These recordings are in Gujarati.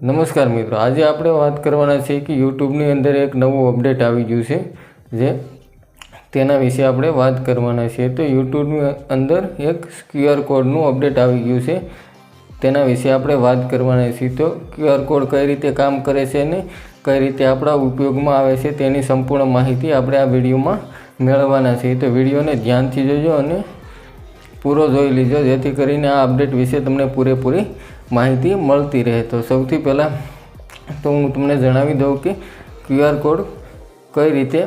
નમસ્કાર મિત્રો, આજે આપણે વાત કરવાના છે કે યુટ્યુબની અંદર એક નવું અપડેટ આવી ગયું છે જે તેના વિશે આપણે વાત કરવાના છે। તો યુટ્યુબની અંદર એક QR કોડનું અપડેટ આવી ગયું છે, તેના વિશે આપણે વાત કરવાના છીએ। તો QR કોડ કઈ રીતે કામ કરે છે અને કઈ રીતે આપણા ઉપયોગમાં આવે છે તેની સંપૂર્ણ માહિતી આપણે આ વિડીયોમાં મેળવવાના છીએ। તો વિડીયોને ધ્યાનથી જોજો અને પૂરો જોઈ લીજો, જેથી કરીને આ અપડેટ વિશે તમને પૂરેપૂરી માહિતી મળતી રહે। તો સૌથી પહેલાં તો હું તમને જણાવી દઉં કે QR કોડ કઈ રીતે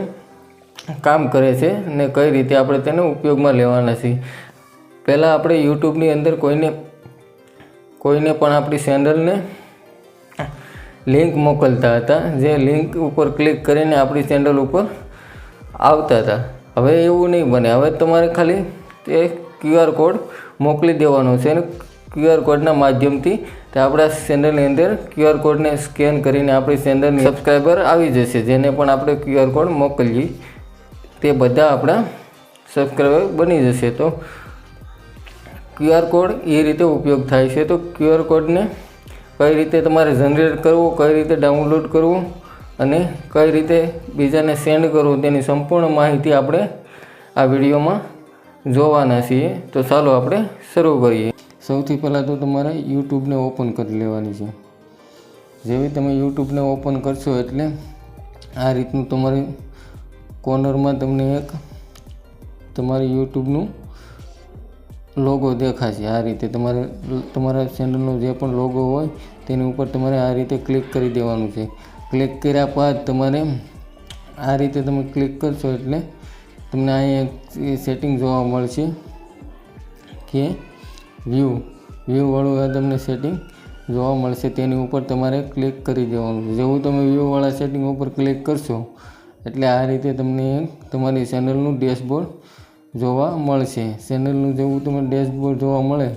કામ કરે છે અને કઈ રીતે આપણે તેને ઉપયોગમાં લેવાના છીએ। પહેલાં આપણે યુટ્યુબની અંદર કોઈને પણ આપણી ચેનલને લિંક મોકલતા હતા, જે લિંક ઉપર ક્લિક કરીને આપણી ચેનલ ઉપર આવતા હતા। હવે એવું નહીં બને, હવે તમારે ખાલી તે QR કોડ મોકલી દેવાનો છે અને QR કોડના માધ્યમથી તે આપણા ચેનલની અંદર QR કોડને સ્કેન કરીને આપણી ચેનલની સબસ્ક્રાઈબર આવી જશે। જેને પણ આપણે QR કોડ મોકલીએ તે બધા આપણા સબસ્ક્રાઈબર બની જશે। તો QR કોડ એ રીતે ઉપયોગ થાય છે। તો QR કોડને કઈ રીતે તમારે જનરેટ કરવું, કઈ રીતે ડાઉનલોડ કરવું અને કઈ રીતે બીજાને સેન્ડ કરવું તેની સંપૂર્ણ માહિતી આપણે આ વિડીયોમાં જોવાના છીએ। તો ચાલો આપણે શરૂ કરીએ। સૌથી પહેલાં તો તમારે યુટ્યુબને ઓપન કરી લેવાની છે। જેવી તમે યુટ્યુબને ઓપન કરશો એટલે આ રીતનું તમારી કોર્નરમાં તમને એક તમારી યુટ્યુબનું લોગો દેખાશે। આ રીતે તમારા ચેનલનો જે પણ લોગો હોય તેની ઉપર તમારે આ રીતે ક્લિક કરી દેવાનું છે। ક્લિક કર્યા બાદ તમારે આ રીતે તમે ક્લિક કરશો એટલે તમને અહીંયા સેટિંગ જોવા મળશે કે વ્યૂવાળું તમને સેટિંગ જોવા મળશે, તેની ઉપર તમારે ક્લિક કરી દેવાનું છે। જેવું તમે વ્યૂવાળા સેટિંગ ઉપર ક્લિક કરશો એટલે આ રીતે તમને તમારી ચેનલનું ડેશબોર્ડ જોવા મળશે। ચેનલનું જેવું તમને ડેશબોર્ડ જોવા મળે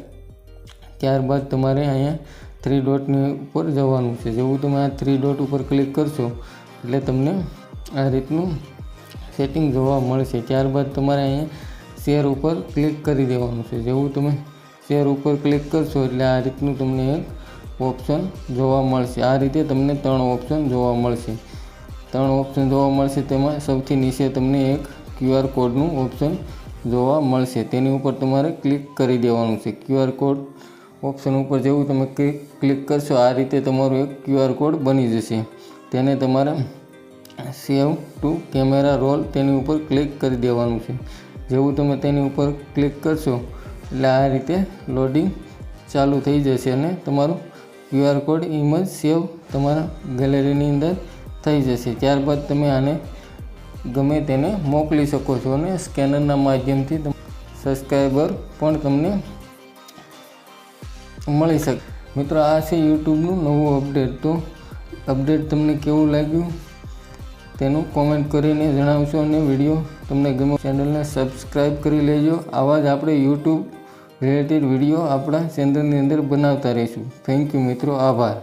ત્યારબાદ તમારે અહીંયા 3 ડોટની ઉપર જવાનું છે। જેવું તમે આ 3 ડોટ ઉપર ક્લિક કરશો એટલે તમને આ રીતનું સેટિંગ જોવા મળશે। ત્યારબાદ તમારે અહીંયા શેર ઉપર ક્લિક કરી દેવાનું છે। જેવું તમે શેર ઉપર ક્લિક કરશો એટલે આ રીતનું તમને એક ઓપ્શન જોવા મળશે। આ રીતે તમને 3 ઓપ્શન જોવા મળશે। 3 ઓપ્શન જોવા મળશે, તેમાં સૌથી નીચે તમને એક QR કોડનું ઓપ્શન જોવા મળશે, તેની ઉપર તમારે ક્લિક કરી દેવાનું છે। QR કોડ ઓપ્શન ઉપર જેવું તમે ક્લિક કરશો આ રીતે તમારું એક QR કોડ બની જશે। તેને તમારે સેવ ટુ કેમેરા રોલ તેની ઉપર ક્લિક કરી દેવાનું છે। જેવું તમે તેની ઉપર ક્લિક કરશો એટલે આ રીતે લોડિંગ ચાલુ થઈ જશે અને તમારું QR કોડ ઇમેજ સેવ તમારા ગેલેરીની અંદર થઈ જશે। ત્યારબાદ તમે આને ગમે તેને મોકલી શકો છો અને સ્કેનરના માધ્યમથી સબસ્ક્રાઈબર પણ તમને મળી શકે। મિત્રો, આ છે યુટ્યુબનું નવું અપડેટ। તો અપડેટ તમને કેવું લાગ્યું તેનું કોમેન્ટ કરીને જણાવશો અને વિડીયો તમને ગમે ચેનલને સબસ્ક્રાઈબ કરી લેજો। આવા જ આપણે યુટ્યુબ રિલેટેડ વિડીયો આપણા ચેનલની અંદર બનાવતા રહીશું। થેન્ક યુ મિત્રો, આભાર।